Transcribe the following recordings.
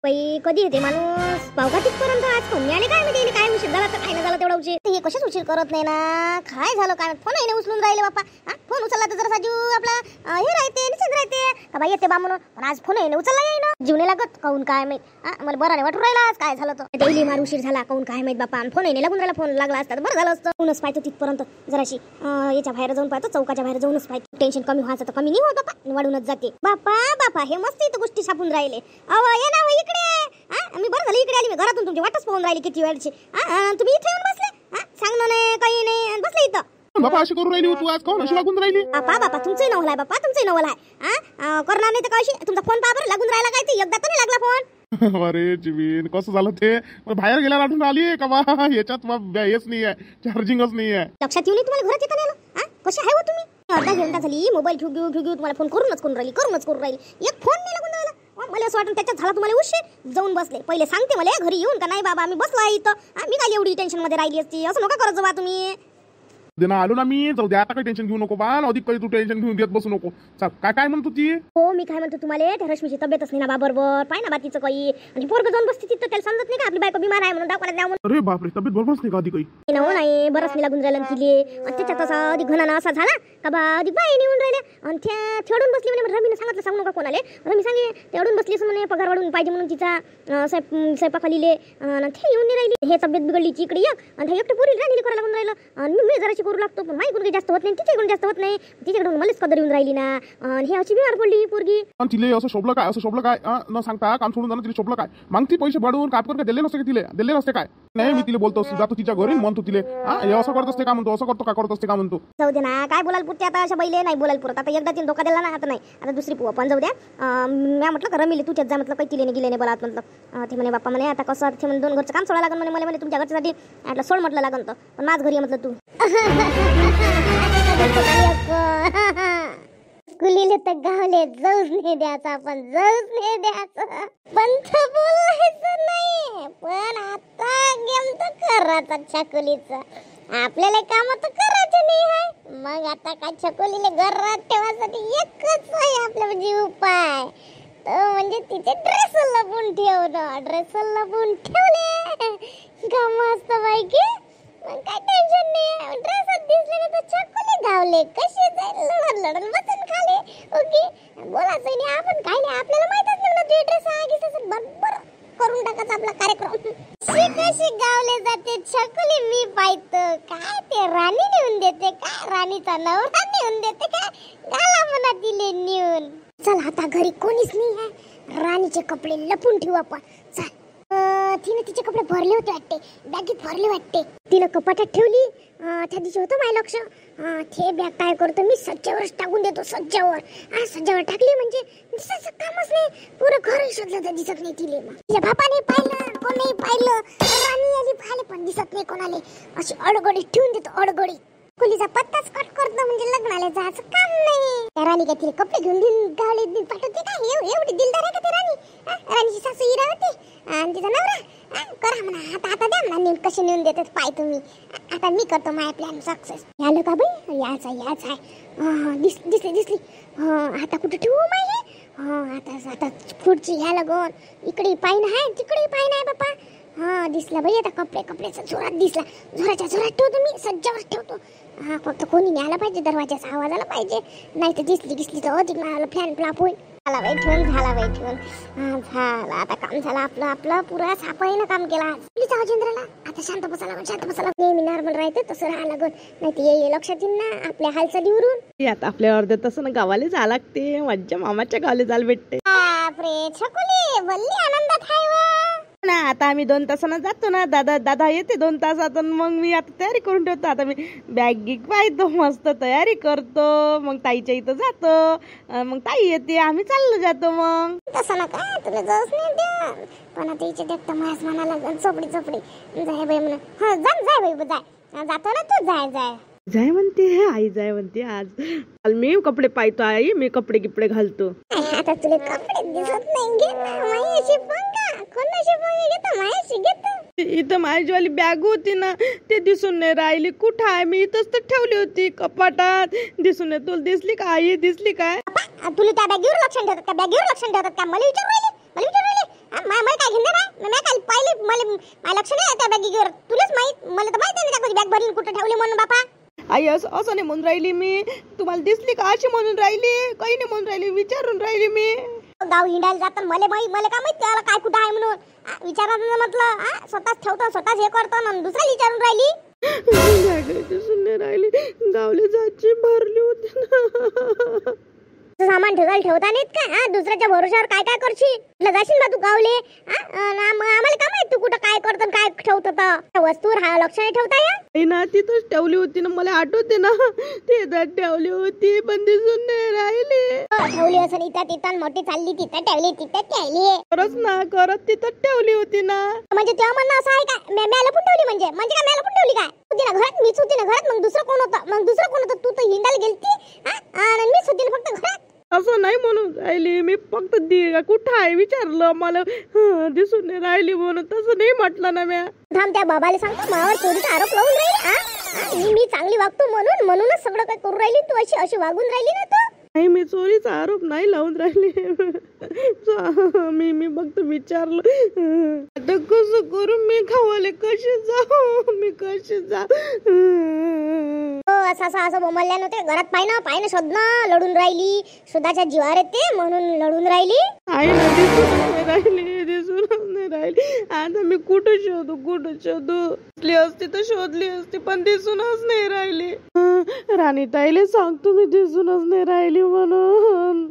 बाई कधी येते माणूस पावगा तिथपर्यंत आज फोन नाही आले काय मी देईल काय उशीर झाला तर काय नाही झाला तेवढा उशीर हे कशाच उशीर करत नाही ना काय झालं काय फोन नाही उचलून राहिले बाप्पा फोन उचलला तर जरा साजू आपला हे राहते निश्चित राहते का बाई येते बा म्हणून पण आज फोन नाही उचलला नाही ना जीवने लागत काऊन काय माहित मला बरं नाही वाटून राहिला आज काय झालं तर डेली मार उशीर झाला काऊन काय माहित बाप्पा फोन नाही लागून राहिला फोन लागला असता बरं झालं असतं फोनच पाहतो तिथपर्यंत जराशी याच्या बाहेर जाऊन पाहतो चौकाच्या बाहेर जाऊनच पाहतो टेन्शन कमी व्हायचं तर कमी नाही होत बाप्पा वाढूनच जाते बाप्पा बाप्पा हे मस्त इथं गोष्टी छापून राहिले ये ना इकडे मी बरं झालं इकडे आली मी घरातून तुमची वाटच पाहून राहिली किती वेळची तुम्ही इथे येऊन बसले सांगणं नाही काही नाही बसले इथं बापा अशी करून राहिली तू आज कोण अशी लागून राहिली बापा तुमचंही नवल आहे बापा तुमचंही नवल आहे करणार नाही तर कशी तुमचा फोन पहा बरं लागून राहिला काय ते एकदा तर नाही लागला फोन अरे जीवन कसं झालं ते बाहेर गेल्या आठवण आली का बा याच्यात हेच नाही आहे चार्जिंगच नाही आहे लक्षात येऊन तुम्हाला घरात येता नाही कसे आहे हो तुम्ही अर्धा घंटा झाली मोबाईल घेऊ तुम्हाला फोन करूनच करून राहिली एक फोन नाही लागून राहिला मला असं वाटतं त्याच्यात झाला तुम्हाला उशीर जाऊन बसले पहिले सांगते मला घरी येऊन का नाही बाबा आम्ही बसलो आहे इथं मी काय एवढी टेन्शन मध्ये राहिली असती असं नका करत जावा तुम्ही देना आलो ना मी जाऊ दे आता काही टेन्शन घेऊ नको बा अधिक काही तू टेन्शन घेऊन घेत बसू नको काय म्हणतो ती हो मी काय म्हणतो तुम्हाला त्या रश्मीची तब्येतच नाही ना बरोबर पाय ना बातीचं काही आणि पोरग जाऊन बसते तिथं त्याला समजत नाही का आपली बायको बिमार आहे म्हणून दाखवायला द्या म्हणून अरे बापरे तब्येत बरोबरच नाही का आधी काही हो नाही बरंच मी लागून राहिलं तिले आणि त्याच्यात असा अधिक घणाना असा झाला का बा अधिक बाई निवडून राहिल्या आणि त्या खेळून बसली म्हणे रमीनं सांगितलं सांगू नका कोणाले रमी सांगे तेवढून बसली असं म्हणे पगार वाढून पाहिजे म्हणून तिचा स्वयंपाकालीले ते येऊन नाही राहिली हे तब्येत बिघडली इकडे एक आणि एकटं पुरी राहिली करायला लागून राहिलं आणि मी जराशी करू लागतो पण माहिती जास्त होत नाही तिच्याकडून जास्त होत नाही तिच्याकडून मलाच कदर येऊन राहिली ना आणि हे अशी बिमार पडली पोरगी आणि तिले असं शोभलं काय न सांगता काम सोडून जाणं तिला शोभलं काय मग ती पैसे वाढवून काप कर दिले नसते का तिले दिले नसते काय नाही मी तिला बोलतो जातो तिच्या घरी म्हणतो तिले हे असं करत असते का म्हणतो असं करतो का करत असते का म्हणतो जाऊ दे ना काय बोलायला पुरते आता अशा बैले नाही बोलायला पुरत आता एकदा तिने धोका दिला ना आता नाही आता दुसरी पुवा पण जाऊ द्या मी म्हटलं का रमीले तुझ्यात जा म्हटलं काही तिले गेले नाही बोलात म्हटलं ते म्हणे बाप्पा म्हणे आता कसं ते म्हणे 2 घरचं काम सोडा लागन म्हणे तुमच्या घरच्यासाठी म्हटलं सोड म्हटलं लागन तर पण माझ घरी म्हटलं तू कुलीले तर गावले जाऊच नाही द्यायचा आपण जाऊच नाही द्यायचं पंथ बोलायचं नाही पण आता गेम तर करायचा छकुलीचं आपल्याला काम तर करायचं नाही आहे मग आता काय छकुलीले घरात ठेवायसाठी एकच आहे आपल्या म्हणजे उपाय तो म्हणजे तिचे ड्रेस लपून ठेवले का मस्त पैकी मग काय टेन्शन नाही ड्रेसात दिसले ना तर छकुली गावले कशी जाईल लढन बसून खाले ओके बोलायचं नाही आपण काय नाही आपल्याला माहितच नाही ना तुझे ड्रेस आहे बरोबर करून टाकायचा आपला कार्यक्रम कशी गावले जाते छकुली मी पाहतो काय ते राणी नेऊन देते काय राणीचा नवरा नेऊन देते काय गाला म्हणा दिले नेऊन चल आता घरी कोणीच नाही आहे राणीचे कपडे लपून ठेवू आपण चल तिने तिचे कपडे भरले होते वाटते बॅगेत भरले वाटते तिने कपाटात ठेवली त्या दिवशी होतं माझं लक्ष ते बॅग काय करतो मी सज्जावरच टाकून देतो सज्जावर टाकली म्हणजे दिसायचं कामच नाही पुरं घर शोधलं तर दिसत नाही तिले तिच्या बापाने पाहिलं कोणी पाहिलं राणी आली पाहिले पण दिसत नाही कोणाले अशी अडगडी ठेवून देतो अडगडी कुलीचा पत्ताच कट करतो म्हणजे लग्नाला जायचं काम नाही त्या राणी काय तिला कपडे घेऊन गावले पाठवते का एवढी दिलदार आहे का ती राणीची सासू हिरा होती आणि तिचा नवरा करा म्हणा आता द्या म्हणा कसे नेऊन देतात पाय तुम्ही आता मी करतो माझा प्लॅन सक्सेस झालं का बाई याच आहे दिसली आता कुठे ठेवू माहिती आता पुढची ह्या लगन इकडे पाय आहे तिकडे पाय नाही बाप्पा दिसला बाई आता कपड्याचा जोरात दिसला जोराच्या जोरात ठेवतो मी सज्जावर ठेवतो फक्त कोणी न्यायला पाहिजे दरवाजाचा आवाज आला पाहिजे नाही तर दिसली तर अधिक मला फॅन फ्लॉप होईल झाला बाई ठेवून झाला आता काम झालं आपलं पुरा सापाईनं काम केला प्लीज राजेंद्रला आता शांत बसायला नेहमी नॉर्मल राहते तसं राहा लागून नाही तर ये लक्षात येईल ना आपल्या हालचालीवरून आता आपल्या अर्ध्या तासानं गावाला जा लागते माझ्या मामाच्या गावाला जायला भेटते बापरे छकुली वल्ली आनंदात हाय वा ना आता आम्ही 2 तासानं जातो ना दादा येते 2 तासात मग मी आता तयारी करून ठेवतो आता मी बॅग गिग पाहतो मस्त तयारी करतो मग ताईच्या इथं जातो मग ताई येते आम्ही चाललो जातो मग तसं ना काय तुला जाऊच नाही द्या पण आता इथे देखता माझ्याच मनाला चोपडी जाय बाई म्हणून जाय बाई जाय जातो ना तू जाय जाय म्हणते आई जाय म्हणते आज मी कपडे पाहतो आई मी कपडे गिपडे घालतो आता तुला कपडे दिसत नाही घे ना मायाशी पंगा कोणाशी पंगा घेतो मायाशी घेतो इथं माझीवाली बॅग होती ना ते दिसून नाही राहिली कुठं आहे मी इथंच तर ठेवली होती कपाटात दिसून नाही तुला दिसली का आई दिसली काय तुला त्या बॅगेवर लक्ष ठेवतात का मला विचारू राहिले मला काय घेणार आहे? मी काय पाहिले, मला लक्ष नाही त्या बॅगीवर. तुलाच माहित, मला तर माहित नाही त्या बॅग भरली कुठे ठेवली म्हणून बापा. आई असं नाही म्हणून राहिली मी. तुम्हाला दिसली का अशी म्हणून राहिली? काही नाही म्हणून राहिली, विचारून राहिली मी. गाव हिंडायला जातात मला काय माहित त्याला काय कुठं आहे म्हणून. विचारायचं म्हटलं स्वतःच ठेवतो, स्वतःच हे करतो ना दुसऱ्याला विचारून राहिली. दिसून नाही राहिली. गावले जायची भरली होती ना. सामान ठेवता नाहीत का? दुसऱ्याच्या भरोशावर काय काय करशील? तुला जाशील ना तू गावले. आम्हाला काय माहित तू कुठं काय करतो काय ठेवतो. तर वस्तूवर हा लक्ष नाही ठेवता या ना. तिथंच ठेवली होती ना, मला आठवते ना. तिथं ठेवली होती पण दिसून नाही राहिली. ठेवली असं इथं तिथं मोठी चालली तिथं ठेवली खरंच ना, करत तिथंच ठेवली होती ना. म्हणजे तेव्हा म्हणणं असं आहे का म्याला पण ठेवली म्हणजे काय म्याला पण ठेवली काय? होती ना घरात, मीच होती ना घरात. मग दुसरं कोण होतं? तू तर हिंडायला गेलती आणि मीच होती ना फक्त घरात. असं नाही म्हणून राहिली मी. फक्त कुठं आहे विचारलं, मला दिसून नाही राहिली म्हणून. तसं नाही म्हटलं ना म्या. थांब, त्या बाबाला सांगतो मावर चोरीचा आरोप लावून राहील. मी चांगली वागतो म्हणूनच सगळं काय करू राहिली तू. अशी वागून राहिली ना तू. नाही, मी चोरीचा आरोप नाही लावून राहिली. मी फक्त विचारलं. आता कसं करू मी? खावाले कशी जाऊ? मी कशी जाऊ? असं बोमल्यानं ते घरात पाय ना शोधणं लढून राहिली. शोधाच्या जीवावर येते म्हणून लढून राहिली. आई दिसून नाही राहिली. आता मी कुठं शोधू? असती तर शोधली असती पण दिसूनच नाही राहिली. राणी ताईले सांगतो मी दिसूनच नाही राहिली म्हणून.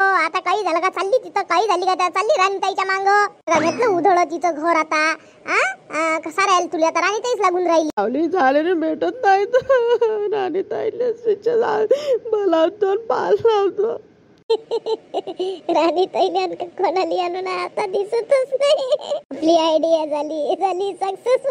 आता काही झालं का? चालली तिथं काही झाली का? चालली राणीताईच्या मांग घेतलं उधळ तिचं घर. आता कसा राहील तुला? आता राणीताईच लागून राहिली. लावली झाले भेटत नाही तर राणीताईले बोलावतो पाल लावतो. राणीताईने कोणाला आणून आता दिसतच नाही. आपली आयडिया झाली सक्सेस.